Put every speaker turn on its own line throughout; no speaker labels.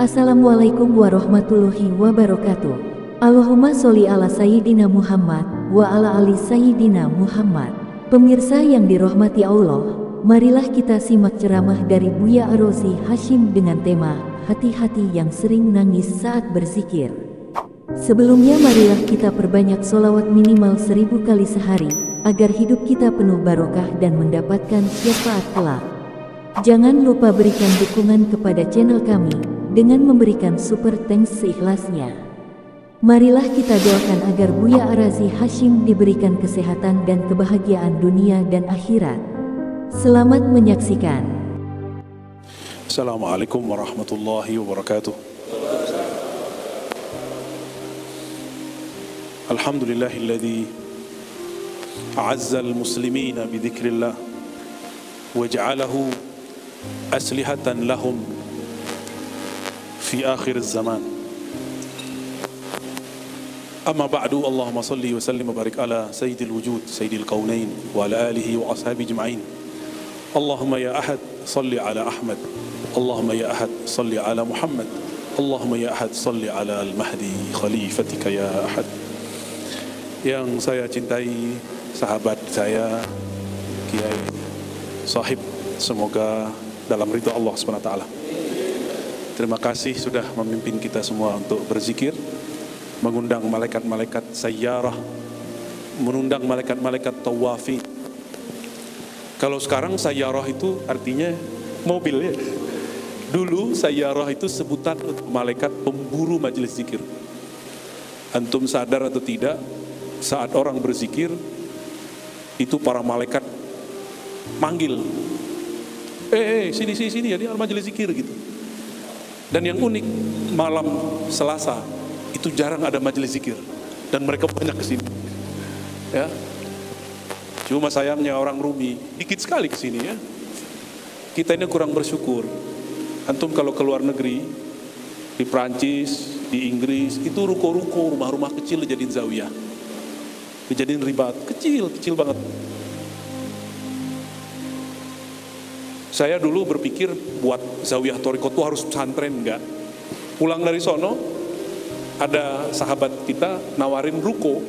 Assalamualaikum warahmatullahi wabarakatuh. Allahumma sholli ala Sayyidina Muhammad wa ala ali Sayyidina Muhammad. Pemirsa yang dirahmati Allah, marilah kita simak ceramah dari Buya Ar-Razi Hashim dengan tema hati-hati yang sering nangis saat berzikir. Sebelumnya marilah kita perbanyak sholawat minimal 1000 kali sehari, agar hidup kita penuh barokah dan mendapatkan syafaat kelak. Jangan lupa berikan dukungan kepada channel kami dengan memberikan super thanks seikhlasnya. Marilah kita doakan agar Buya Ar-Razi Hashim diberikan kesehatan dan kebahagiaan dunia dan akhirat. Selamat menyaksikan.
Assalamualaikum warahmatullahi wabarakatuh. Alhamdulillahilladzi a'azza al-muslimina bidhikrillah waj'alahu aslihatan lahum في آخر الزمان. أما بعد، اللهم صل وسلم وبارك على سيد الوجود سيد الكونين وعلى آله وأصحابه أجمعين. اللهم يا أحد صل على أحمد، اللهم يا أحد صل على محمد، اللهم يا أحد صل على المهدي خليفتك يا أحد. Yang saya cintai, sahabat saya Kiai Sahib, semoga dalam ridha Allah SWT. Terima kasih sudah memimpin kita semua untuk berzikir, mengundang malaikat-malaikat sayyarah, mengundang malaikat-malaikat tawafi. Kalau sekarang sayyarah itu artinya mobil ya. Dulu sayyarah itu sebutan untuk malaikat pemburu majelis zikir. Antum sadar atau tidak, saat orang berzikir itu para malaikat manggil, sini ya, di majelis zikir gitu. Dan yang unik, malam Selasa itu jarang ada majelis zikir dan mereka banyak kesini. Ya, cuma sayangnya orang Rumi dikit sekali kesini ya. Kita ini kurang bersyukur. Antum kalau keluar negeri, di Prancis, di Inggris, itu ruko-ruko, rumah-rumah kecil dijadiin zawiyah, dijadiin ribat, kecil banget. Saya dulu berpikir buat zawiyah thoriko itu harus pesantren, enggak. Pulang dari sono, ada sahabat kita nawarin ruko,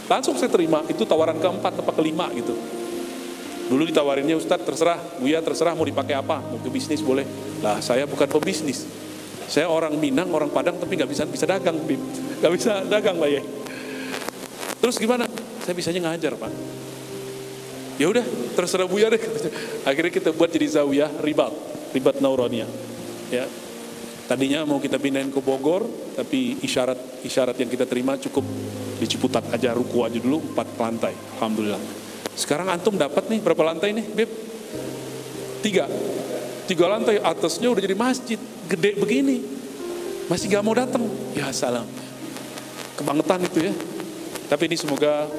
langsung saya terima. Itu tawaran keempat atau kelima gitu. Dulu ditawarinnya, Ustadz terserah, Buya terserah mau dipakai apa, mau ke bisnis boleh. Lah saya bukan pebisnis, saya orang Minang, orang Padang, tapi nggak bisa dagang, nggak bisa dagang Pak ya. Terus gimana? Saya bisanya ngajar Pak. Ya udah, terserah Buya deh. Akhirnya kita buat jadi zawiyah ribat Nauraniyah. Ya. Tadinya mau kita pindahin ke Bogor, tapi isyarat yang kita terima cukup di Ciputat aja, ruko aja dulu 4 lantai. Alhamdulillah. Sekarang antum dapat nih berapa lantai nih, Beb? 3 lantai, atasnya udah jadi masjid gede begini. Masih gak mau datang. Ya salam. Kebangetan itu ya. Tapi ini semoga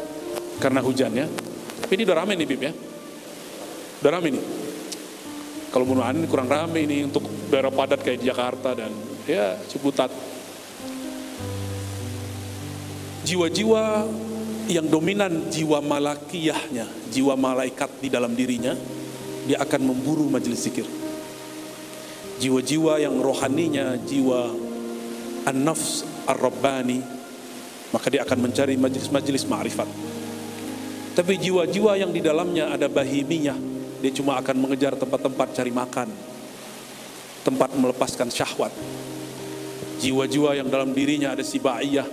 karena hujan ya. Tapi ini udah rame nih Bib ya. Udah rame nih. Kalau mudah-mudahan ini kurang rame ini untuk daerah padat kayak di Jakarta dan ya Ciputat. Jiwa-jiwa yang dominan, jiwa malakiyahnya, jiwa malaikat di dalam dirinya, dia akan memburu majelis zikir. Jiwa-jiwa yang rohaninya, jiwa an-nafs ar-rabbani, maka dia akan mencari majelis-majelis ma'rifat. Tapi jiwa-jiwa yang di dalamnya ada bahimiyah, dia cuma akan mengejar tempat-tempat cari makan, tempat melepaskan syahwat. Jiwa-jiwa yang dalam dirinya ada sibaiyah,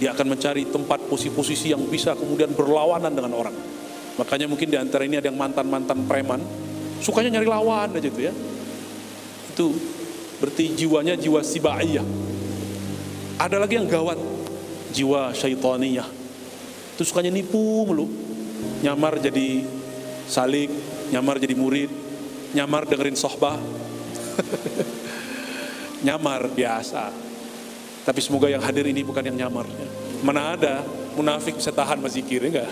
dia akan mencari tempat posisi-posisi yang bisa kemudian berlawanan dengan orang. Makanya mungkin di antara ini ada yang mantan-mantan preman, sukanya nyari lawan aja tuh ya. Itu berarti jiwanya jiwa sibaiyah. Ada lagi yang gawat, jiwa syaitaniyah. Itu sukanya nipu mulu, nyamar jadi salik, nyamar jadi murid, nyamar dengerin sohbah, nyamar biasa. Tapi semoga yang hadir ini bukan yang nyamar. Mana ada munafik bisa tahan mazikir, enggak?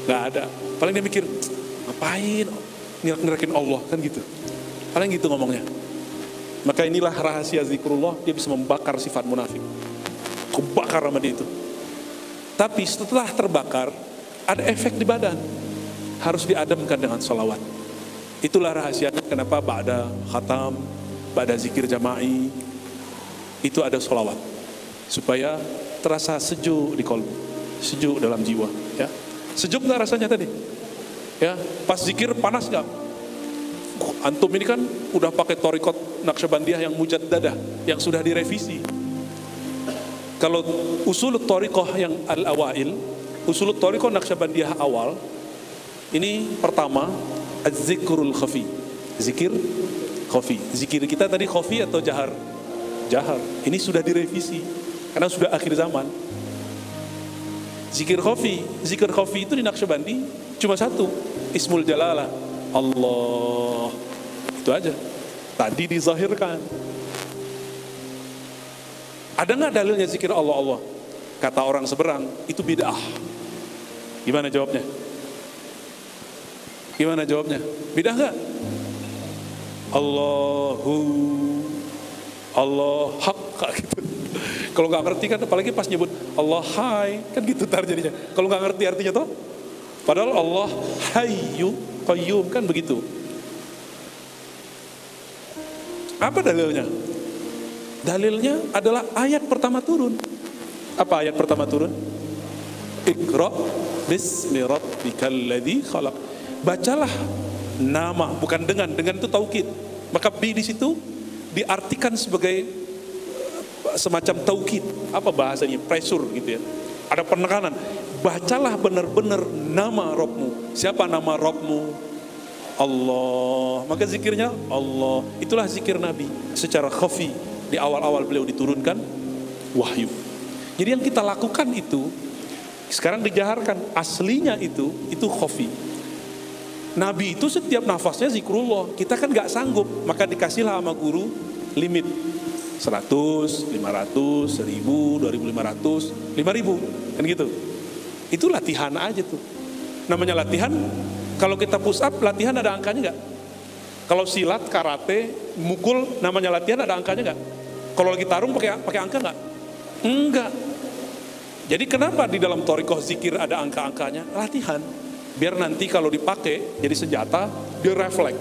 Enggak ada. Paling dia mikir, ngapain ngerak-ngerakin Allah kan gitu. Paling gitu ngomongnya. Maka inilah rahasia zikrullah, dia bisa membakar sifat munafik. Kebakar sama dia itu. Tapi setelah terbakar, ada efek di badan. Harus diadamkan dengan sholawat. Itulah rahasianya kenapa ba'da khatam, ba'da zikir jama'i, itu ada sholawat supaya terasa sejuk di kolbu, sejuk dalam jiwa. Ya, sejuk nggak rasanya tadi? Ya, pas zikir panas nggak? Antum ini kan udah pakai thariqat Naqsyabandiyah yang mujaddadah, yang sudah direvisi. Kalau usul thariqah yang al-awail, usul thariqah Naqsyabandiyah awal, ini pertama az-zikrul khafi, zikir khafi. Zikir kita tadi khafi atau jahar? Jahar. Ini sudah direvisi karena sudah akhir zaman. Zikir khafi itu di Naqsyabandi cuma satu, Ismul Jalalah, Allah. Itu aja. Tadi dizahirkan. Ada nggak dalilnya zikir Allah Allah? Kata orang seberang, itu bid'ah. Gimana jawabnya? Gimana jawabnya? Bid'ah nggak? Allah haqqa gitu. Kalau nggak ngerti kan, apalagi pas nyebut Allah hai, kan gitu tar jadinya. Kalau nggak ngerti artinya toh, padahal Allah hayyu qayyum kan begitu. Apa dalilnya? Dalilnya adalah ayat pertama turun. Apa ayat pertama turun? Iqra bismi rabbikal ladzi khalaq. Bacalah nama, bukan dengan itu taukid. Maka bi di situ diartikan sebagai semacam taukid. Apa bahasanya? Pressure gitu ya. Ada penekanan. Bacalah benar-benar nama Rabbmu. Siapa nama Rabbmu? Allah. Maka zikirnya Allah. Itulah zikir Nabi secara khafi. Di awal-awal beliau diturunkan wahyu. Jadi yang kita lakukan itu sekarang dijaharkan. Aslinya itu khafi. Nabi itu setiap nafasnya zikrullah. Kita kan gak sanggup, maka dikasihlah sama guru limit 100, 500, 1000, 2500, 5000 kan gitu. Itu latihan aja tuh. Namanya latihan. Kalau kita push up, latihan ada angkanya nggak? Kalau silat, karate, mukul, namanya latihan ada angkanya nggak? Kalau lagi tarung pakai angka nggak? Enggak. Jadi kenapa di dalam thariqah zikir ada angka-angkanya? Latihan. Biar nanti kalau dipakai jadi senjata, dia refleks.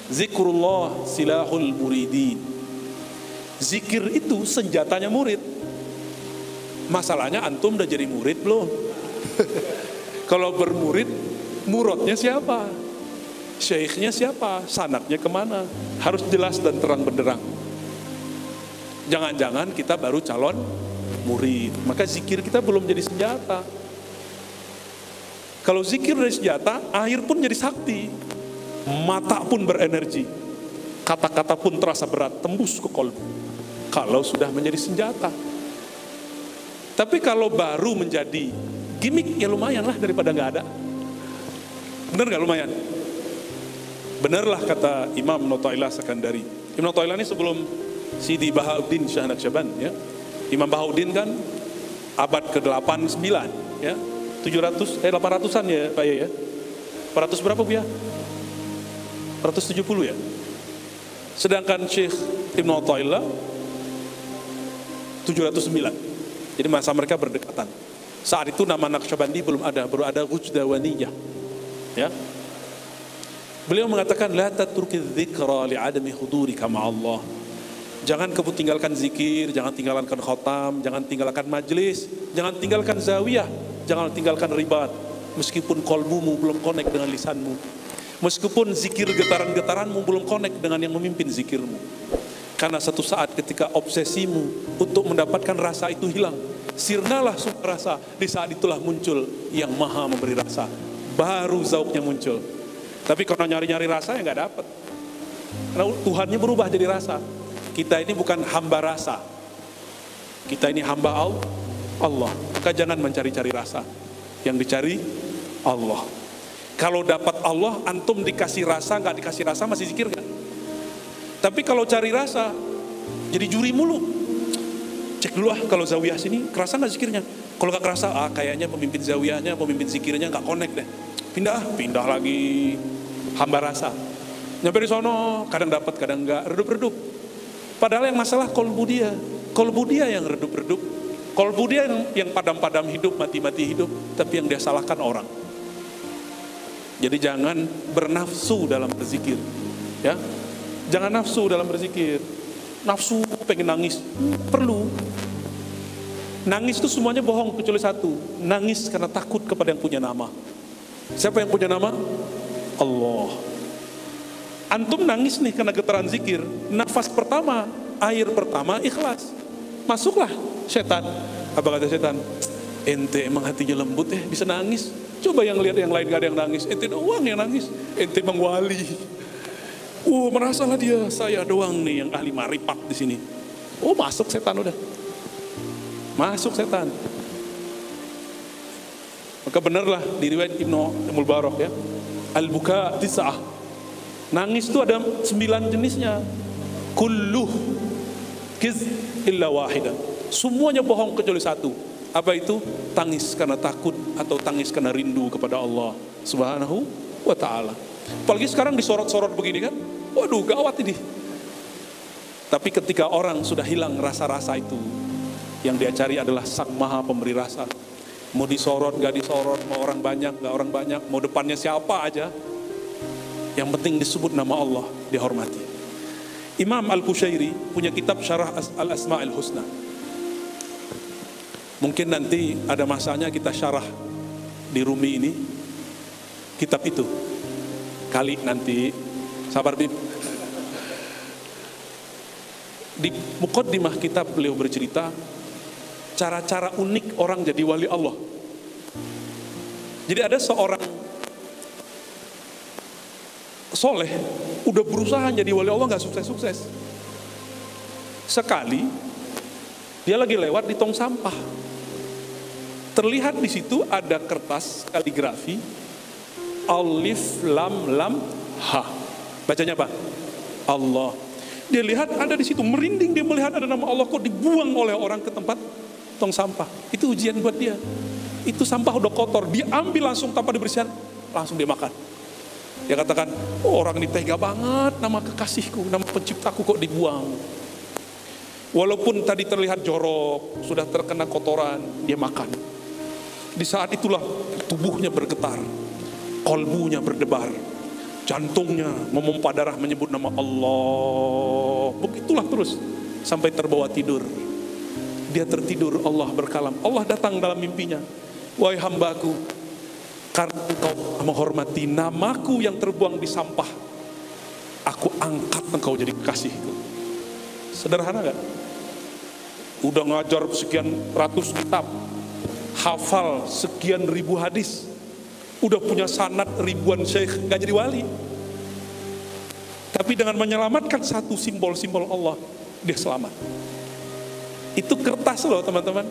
Zikrullah silahul muridin. Zikir itu senjatanya murid. Masalahnya antum udah jadi murid belum? Kalau bermurid, murodnya siapa? Syekhnya siapa? Sanadnya kemana? Harus jelas dan terang benderang. Jangan-jangan kita baru calon murid, maka zikir kita belum jadi senjata. Kalau zikir dari senjata, air pun jadi sakti, mata pun berenergi, kata-kata pun terasa berat, tembus ke kolbu. Kalau sudah menjadi senjata. Tapi kalau baru menjadi gimmick, ya lumayan lah daripada nggak ada. Bener nggak lumayan? Benerlah kata Imam Notailah Sekandari. Imam Notailah ini sebelum Sidi Bahauddin Syah Naqsyaband, ya. Imam Bahauddin kan abad ke-8 9, ya. 800-an ya Pak ya. 400 berapa Bu ya? 470 ya. Sedangkan Syekh Ibn Notailah 709. Jadi masa mereka berdekatan. Saat itu nama Naqsyabandi belum ada, baru ada Ghujdawaniyah. Ya. Beliau mengatakan la tatruki dzikra li'adami hudurika ma'allah. Jangan kamu tinggalkan zikir, jangan tinggalkan khotam, jangan tinggalkan majlis, jangan tinggalkan zawiyah, jangan tinggalkan ribat. Meskipun kolbumu belum connect dengan lisanmu, meskipun zikir getaran-getaranmu belum connect dengan yang memimpin zikirmu. Karena satu saat ketika obsesimu untuk mendapatkan rasa itu hilang, sirnalah sumber rasa. Di saat itulah muncul yang maha memberi rasa, baru zauknya muncul. Tapi kalau nyari-nyari rasa ya nggak dapat. Karena Tuhannya berubah jadi rasa. Kita ini bukan hamba rasa, kita ini hamba Allah. Maka jangan mencari-cari rasa, yang dicari Allah. Kalau dapat Allah, antum dikasih rasa, nggak dikasih rasa masih zikir nggak? Tapi kalau cari rasa, jadi juri mulu. Cek dulu kalau zawiyah sini, kerasa nggak zikirnya? Kalau nggak kerasa, kayaknya pemimpin zawiyahnya, pemimpin zikirnya nggak connect deh. Pindah lagi, hamba rasa. Nyampe di sono, kadang dapat, kadang nggak, redup-redup. Padahal yang masalah kolbu dia yang redup-redup. Kolbu dia yang padam-padam hidup, mati-mati hidup, tapi yang dia salahkan orang. Jadi jangan bernafsu dalam berzikir, ya. Jangan nafsu dalam berzikir. nafsu, pengen nangis. Perlu. Nangis itu semuanya bohong kecuali satu. Nangis karena takut kepada yang punya nama. Siapa yang punya nama? Allah. Antum nangis nih karena getaran zikir. Nafas pertama, air pertama ikhlas. Masuklah setan. Apa kata setan? Ente emang hatinya lembut bisa nangis. Coba yang lihat yang lain gak ada yang nangis. Ente doang yang nangis. Ente emang wali. Merasalah dia, saya doang nih yang ahli marifat di sini. Masuk setan udah. Masuk setan. Maka benarlah di riwayat Ibnu Mubarak ya. Al-buka tis'ah. Nangis itu ada 9 jenisnya. Kulluh kiz illa wahida. Semuanya bohong kecuali satu. Apa itu? Tangis karena takut atau tangis karena rindu kepada Allah Subhanahu wa ta'ala. Apalagi sekarang disorot-sorot begini kan. Waduh, gawat ini. Tapi ketika orang sudah hilang rasa-rasa itu, yang dia cari adalah Sang Maha Pemberi Rasa. Mau disorot, gak disorot, mau orang banyak, gak orang banyak, mau depannya siapa aja, yang penting disebut nama Allah, dihormati. Imam Al-Qushairi punya kitab Syarah Al-Asma'il Husna. Mungkin nanti ada masanya kita syarah di Rumi ini kitab itu. Kali nanti, sabar Bib. Di muqaddimah kitab beliau bercerita cara-cara unik orang jadi wali Allah. Jadi ada seorang soleh udah berusaha jadi wali Allah gak sukses-sukses. Sekali dia lagi lewat di tong sampah, terlihat di situ ada kertas kaligrafi alif lam lam ha. Bacanya apa? Allah. Dia lihat ada di situ, merinding dia melihat ada nama Allah kok dibuang oleh orang ke tempat tong sampah. Itu ujian buat dia. Itu sampah udah kotor, dia ambil langsung tanpa dibersihan, langsung dia makan. Dia katakan, orang ini tega banget, nama kekasihku, nama penciptaku kok dibuang. Walaupun tadi terlihat jorok, sudah terkena kotoran, dia makan. Di saat itulah tubuhnya bergetar, kolbunya berdebar, jantungnya memompa darah menyebut nama Allah. Begitulah terus sampai terbawa tidur. Dia tertidur, Allah berkalam. Allah datang dalam mimpinya. Wahai hambaku, karena engkau menghormati namaku yang terbuang di sampah, aku angkat engkau jadi kekasihku. Sederhana gak? Udah ngajar sekian ratus kitab, hafal sekian ribu hadis, udah punya sanad ribuan syekh, gak jadi wali. Tapi dengan menyelamatkan satu simbol-simbol Allah, dia selamat. Itu kertas loh teman-teman,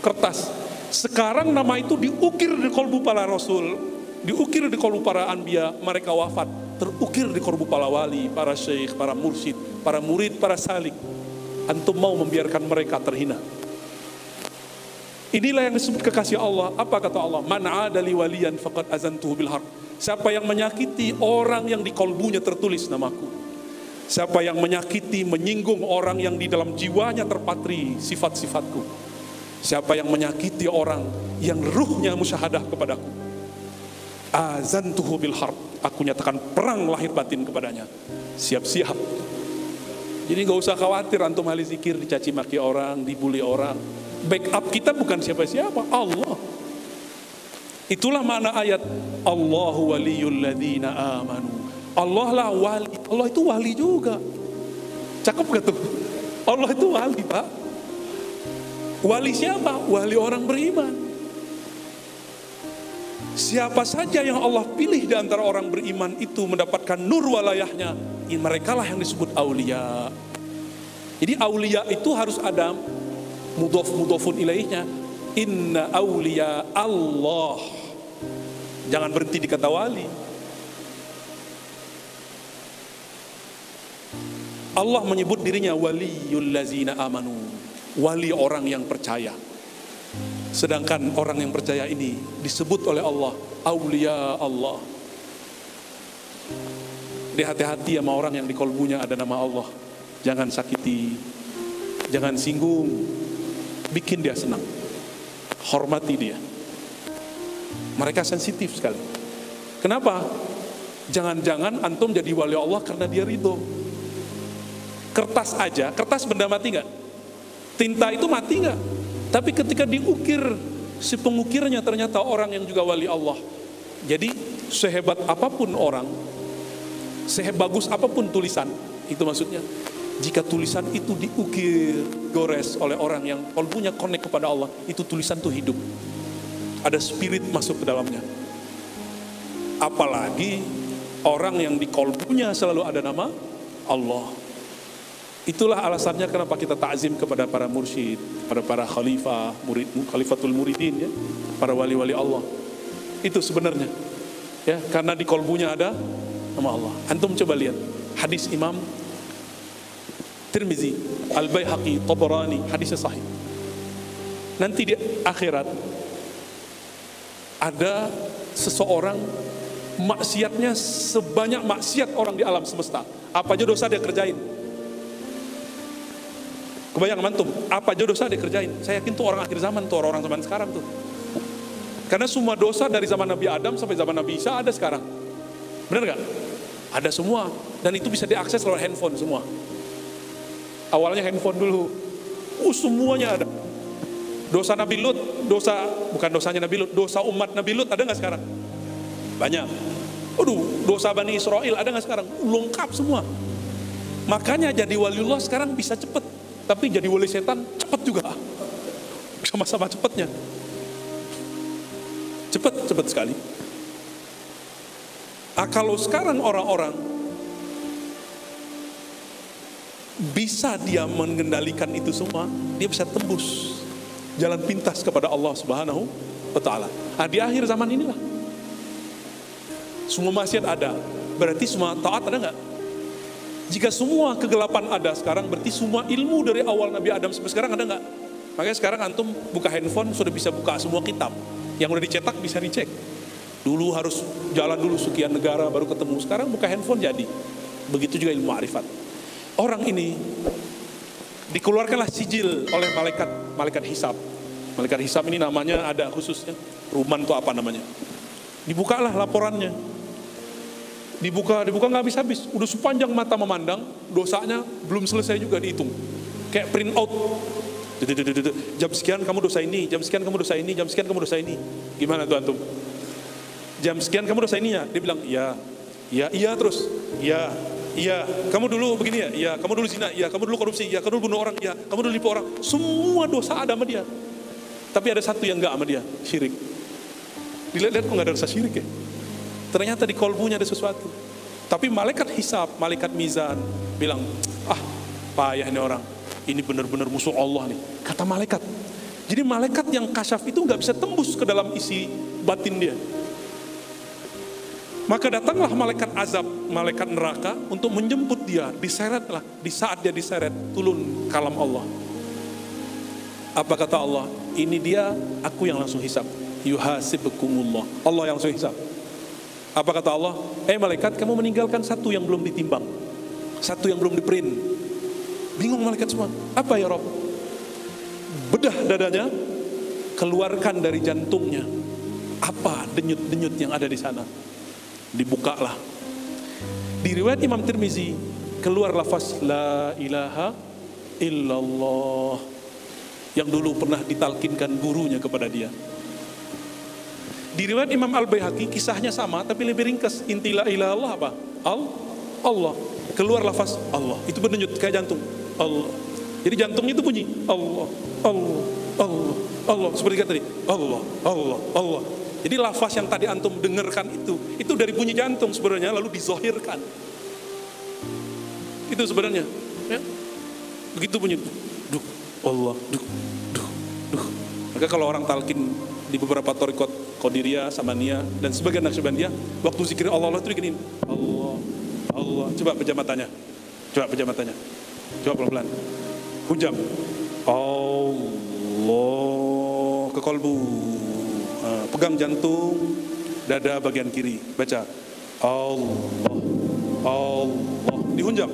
kertas. Sekarang nama itu diukir di kolbu para rasul, diukir di kolbu para anbiya, mereka wafat, terukir di kolbu para wali, para syekh, para mursyid, para murid, para salik. Antum mau membiarkan mereka terhina? Inilah yang disebut kekasih Allah. Apa kata Allah? Man adali waliyan faqad azantuhu bil harb. Siapa yang menyakiti orang yang di kolbunya tertulis namaku, siapa yang menyakiti, menyinggung orang yang di dalam jiwanya terpatri sifat-sifatku, siapa yang menyakiti orang yang ruhnya musyahadah kepadaku, azantuhu bil harb, aku nyatakan perang lahir batin kepadanya. Siap-siap. Jadi gak usah khawatir antum ahli zikir dicaci maki orang, dibully orang. Backup kita bukan siapa-siapa, Allah. Itulah makna ayat Allahu waliyul ladzina amanu. Allah lah wali. Allah itu wali juga. Cakep gak tuh? Allah itu wali, Pak. Wali siapa? Wali orang beriman. Siapa saja yang Allah pilih di antara orang beriman itu mendapatkan nur walayahnya, mereka lah yang disebut aulia. Jadi aulia itu harus ada mudhofun ilaihnya. Inna aulia Allah. Jangan berhenti di kata wali. Allah menyebut dirinya waliyul ladzina amanu, wali orang yang percaya. Sedangkan orang yang percaya ini disebut oleh Allah aulia Allah. Jadi hati-hati sama orang yang di kolbunya ada nama Allah. Jangan sakiti, jangan singgung, bikin dia senang, hormati dia. Mereka sensitif sekali. Kenapa? Jangan-jangan antum jadi wali Allah karena dia ridho. Kertas aja, kertas benda mati nggak? Tinta itu mati nggak? Tapi ketika diukir, si pengukirnya ternyata orang yang juga wali Allah. Jadi sehebat apapun orang, sebagus apapun tulisan, itu maksudnya, jika tulisan itu diukir, gores oleh orang yang kalbunya connect kepada Allah, itu tulisan itu hidup. Ada spirit masuk ke dalamnya. Apalagi orang yang di kalbunya selalu ada nama Allah. Itulah alasannya kenapa kita takzim kepada para mursyid, kepada para khalifah, khalifatul muridin, ya, para wali-wali Allah. Itu sebenarnya, ya, karena di kalbunya ada nama Allah. Antum coba lihat hadis Imam Tirmizi, Al-Baihaqi, Tabarani, hadisnya sahih. Nanti di akhirat ada seseorang maksiatnya sebanyak maksiat orang di alam semesta. Apa aja dosa dia kerjain. Kebayang mantum, apa aja dosa dia kerjain. Saya yakin tuh orang akhir zaman tuh, orang zaman sekarang tuh. Karena semua dosa dari zaman Nabi Adam sampai zaman Nabi Isa ada sekarang. Benar gak? Ada semua. Dan itu bisa diakses lewat handphone semua. Awalnya handphone dulu. Semuanya ada. Dosa Nabi Lut, bukan dosanya Nabi Lut, dosa umat Nabi Lut ada gak sekarang? Banyak. Dosa Bani Israel ada gak sekarang? Lengkap semua. Makanya jadi waliullah sekarang bisa cepet. Tapi jadi wali setan cepet juga. Sama-sama cepetnya. Cepet sekali. Kalau sekarang orang-orang bisa dia mengendalikan itu semua, dia bisa tembus jalan pintas kepada Allah Subhanahu wa ta'ala. Di akhir zaman inilah semua maksiat ada, berarti semua taat ada nggak? Jika semua kegelapan ada sekarang, berarti semua ilmu dari awal Nabi Adam sampai sekarang ada nggak? Makanya sekarang antum buka handphone sudah bisa buka semua kitab yang udah dicetak, bisa dicek. Dulu harus jalan dulu sekian negara baru ketemu, sekarang buka handphone jadi. Begitu juga ilmu ma'rifat. Orang ini dikeluarkanlah sijil oleh malaikat hisab. Malaikat hisab ini namanya ada khususnya. Ruman itu apa namanya? Dibukalah laporannya. Dibuka nggak habis-habis. Udah sepanjang mata memandang, dosanya belum selesai juga dihitung. Kayak print out. Jam sekian kamu dosa ini, jam sekian kamu dosa ini, jam sekian kamu dosa ini. Gimana tuh antum? Jam sekian kamu dosa ini ya? Dia bilang iya terus. Iya, kamu dulu begini ya? Iya, kamu dulu zina, iya, kamu dulu korupsi, iya, kamu dulu bunuh orang, iya, kamu dulu nipu orang. Semua dosa ada sama dia. Tapi ada satu yang enggak sama dia, syirik. Dilihat-lihat kok enggak ada dosa syirik ya? Ternyata di kolbunya ada sesuatu. Tapi malaikat hisab, malaikat mizan bilang, payah ini orang. Ini benar-benar musuh Allah nih. Kata malaikat. Jadi malaikat yang kasyaf itu enggak bisa tembus ke dalam isi batin dia. Maka datanglah malaikat azab, malaikat neraka untuk menjemput dia. Diseretlah. Di saat dia diseret, turun kalam Allah. Apa kata Allah? Ini dia, aku yang langsung hisab. Yuhasibukumullah. Allah yang langsung hisab. Apa kata Allah? Malaikat, kamu meninggalkan satu yang belum ditimbang, satu yang belum diprint. Bingung malaikat semua. Apa ya Rob? Bedah dadanya, keluarkan dari jantungnya. Apa denyut-denyut yang ada di sana? Dibukalah. Di riwayat Imam Tirmizi, keluar lafaz La ilaha illallah yang dulu pernah ditalkinkan gurunya kepada dia. Di riwayat Imam Al-Baihaqi kisahnya sama tapi lebih ringkas. Inti la ilaha illallah apa? Allah. Keluar lafaz Allah. Itu berdenyut kayak jantung. Allah. Jadi jantungnya itu bunyi Allah. Seperti kata tadi. Allah. Jadi lafaz yang tadi antum dengarkan itu dari bunyi jantung sebenarnya lalu dizohirkan. Itu sebenarnya. Ya. Begitu bunyi. Duh, Allah. Duh. Maka kalau orang talkin di beberapa thariqat Qadiriyah, Samaniyah dan sebagian Naqsyabandiyah, waktu zikir Allah itu diginiin. Allah. Coba pejam matanya. Coba pelan-pelan. Hujam. Allah ke kolbu. Pegang jantung, dada bagian kiri. Baca. Allah. Dihunjam.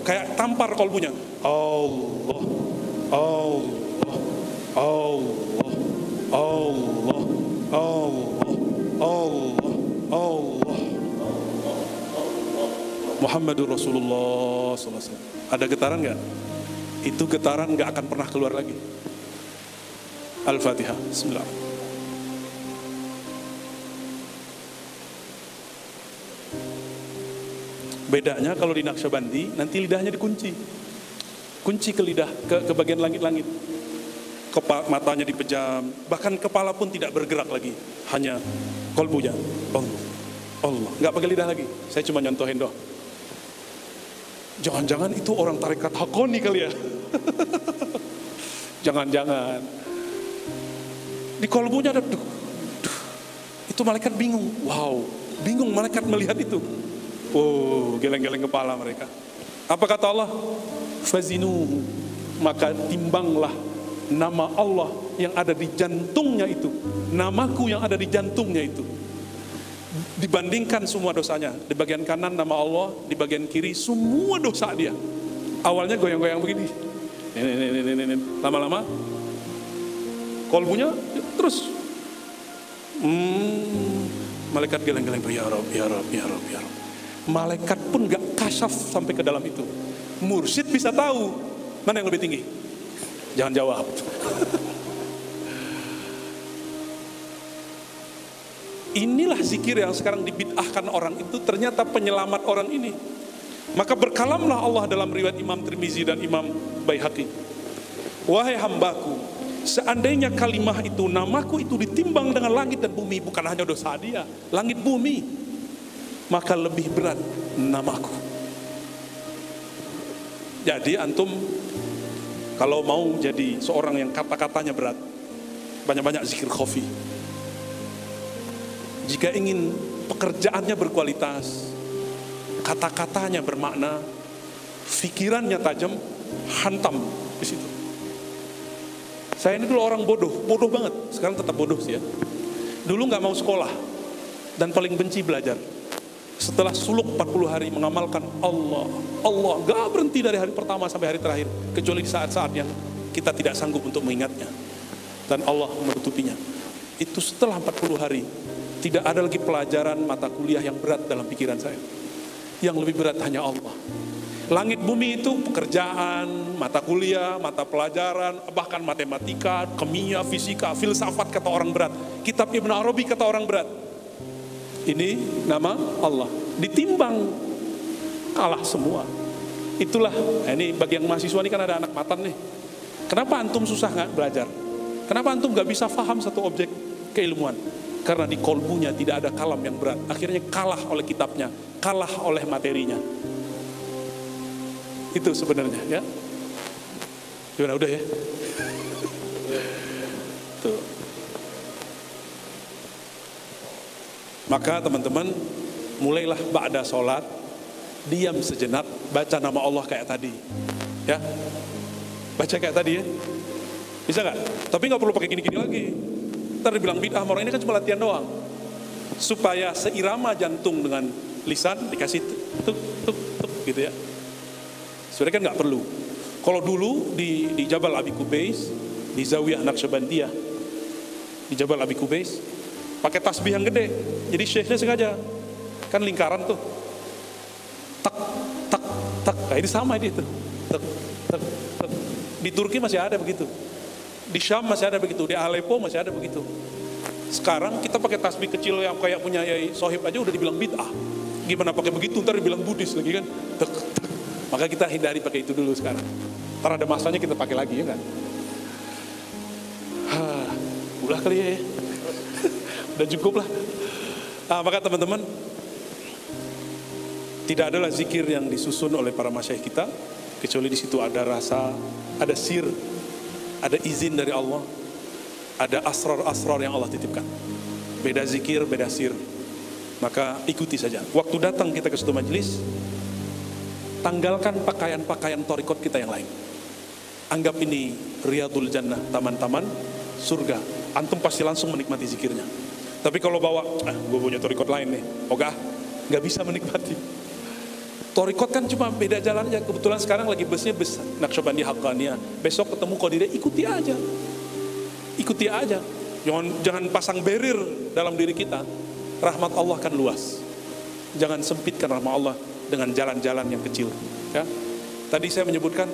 Kayak tampar kolbunya. Allah. Muhammadur Rasulullah SAW. Ada getaran nggak? Itu getaran nggak akan pernah keluar lagi. Al-Fatihah. Bismillah. Bedanya kalau di Naqsyabandi nanti lidahnya dikunci, kunci ke lidah, ke bagian langit-langit, matanya dipejam, bahkan kepala pun tidak bergerak lagi, hanya kolbunya. Allah, nggak pakai lidah lagi. Saya cuma nyontohin doang. Jangan-jangan itu orang tarekat Hakoni kali ya? Jangan-jangan di kolbunya ada itu malaikat bingung. Wow, bingung malaikat melihat itu. Oh, geleng-geleng kepala mereka. Apa kata Allah? Fazinuhu, maka timbanglah nama Allah yang ada di jantungnya itu, namaku yang ada di jantungnya itu. Dibandingkan semua dosanya, di bagian kanan nama Allah, di bagian kiri semua dosa dia. Awalnya goyang-goyang begini, lama-lama kolbunya terus malaikat geleng-geleng, ya Rabb, ya Rabb, ya Rabb, ya Rabb. Malaikat pun gak kasyaf sampai ke dalam itu. Mursyid bisa tahu mana yang lebih tinggi. Jangan jawab. Inilah zikir yang sekarang dibid'ahkan orang itu, ternyata penyelamat orang ini. Maka berkalamlah Allah dalam riwayat Imam Tirmizi dan Imam Baihaqi. Wahai hambaku, seandainya kalimah itu, namaku itu ditimbang dengan langit dan bumi, bukan hanya dosa dia, langit bumi, maka lebih berat namaku. Jadi antum kalau mau jadi seorang yang kata-katanya berat, banyak-banyak zikir khafi. Jika ingin pekerjaannya berkualitas, kata-katanya bermakna, fikirannya tajam, hantam di situ. Saya ini dulu orang bodoh banget. Sekarang tetap bodoh sih ya. Dulu nggak mau sekolah dan paling benci belajar. Setelah suluk 40 hari mengamalkan Allah, gak berhenti dari hari pertama sampai hari terakhir, kecuali di saat-saat yang kita tidak sanggup untuk mengingatnya, dan Allah menutupinya. Itu setelah 40 hari, tidak ada lagi pelajaran mata kuliah yang berat dalam pikiran saya. Yang lebih berat hanya Allah. Langit bumi itu pekerjaan, mata kuliah, mata pelajaran, bahkan matematika, kimia, fisika, filsafat kata orang berat. Kitab Ibn Arabi kata orang berat. Ini nama Allah, ditimbang kalah semua. Itulah, ini bagi yang mahasiswa ini kan ada anak matan nih. Kenapa antum susah nggak belajar? Kenapa antum nggak bisa paham satu objek keilmuan? Karena di kolbunya tidak ada kalam yang berat. Akhirnya kalah oleh kitabnya, kalah oleh materinya. Itu sebenarnya ya. Gimana, udah ya? Tuh. Maka teman-teman, mulailah ba'da sholat, diam sejenak, baca nama Allah kayak tadi, ya, baca kayak tadi ya, bisa nggak? Tapi nggak perlu pakai gini-gini lagi. Ntar dibilang bid'ah, orang ini kan cuma latihan doang, supaya seirama jantung dengan lisan, dikasih tuk tuk tuk gitu ya. Sebenarnya kan nggak perlu. Kalau dulu di Jabal Abi Kubais, di Zawiyah Naqsyabandiyah, di Jabal Abi Kubais, pakai tasbih yang gede. Jadi syekhnya sengaja, kan lingkaran tuh, tak tak tak, nah ini sama ini tuh, tak tak tak. Di Turki masih ada begitu, di Syam masih ada begitu, di Aleppo masih ada begitu. Sekarang kita pakai tasbih kecil yang kayak punya Yai Sohib aja udah dibilang bid'ah. Gimana pakai begitu, ntar dibilang Buddhis lagi kan. Tak, tak. Maka kita hindari pakai itu dulu sekarang. Ntar ada masanya kita pakai lagi ya kan. Ulah kali ya. Udah cukup lah. Maka teman-teman, tidak adalah zikir yang disusun oleh para masyayikh kita kecuali di situ ada rasa, ada sir, ada izin dari Allah, ada asrar-asrar yang Allah titipkan. Beda zikir, beda sir. Maka ikuti saja. Waktu datang kita ke suatu majelis, tanggalkan pakaian-pakaian thariqat kita yang lain. Anggap ini Riyadul Jannah, taman-taman surga. Antum pasti langsung menikmati zikirnya. Tapi kalau bawa, gue punya thariqat lain nih, nggak bisa menikmati. Thariqat kan cuma beda jalannya. Kebetulan sekarang lagi busnya bus Naqsyabandiyah Haqqaniyah. Besok ketemu Qadiriyah, ikuti aja. Ikuti aja. Jangan pasang barrier dalam diri kita. Rahmat Allah kan luas. Jangan sempitkan rahmat Allah dengan jalan-jalan yang kecil. Ya, tadi saya menyebutkan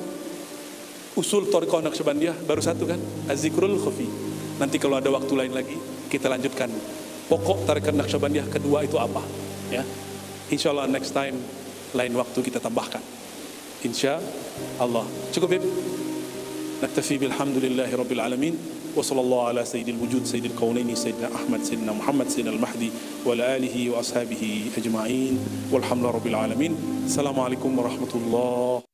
usul Thariqah Naqsyabandiyah baru satu kan, az-zikrul khafi. Nanti kalau ada waktu lain lagi kita lanjutkan pokok Thariqah Naqsyabandiyah kedua itu apa. Ya, insya Allah next time lain waktu kita tambahkan. Insya Allah. Cukup ya. Naktafi bilhamdulillahi rabbil alamin. Wa sallallahu ala sayyidil wujud sayyidil kaunaini sayyidina Ahmad sayyidina Muhammad sayyidina al-Mahdi wa ala alihi wa ashabihi ajma'in walhamdulillahi rabbil alamin. Assalamualaikum warahmatullahi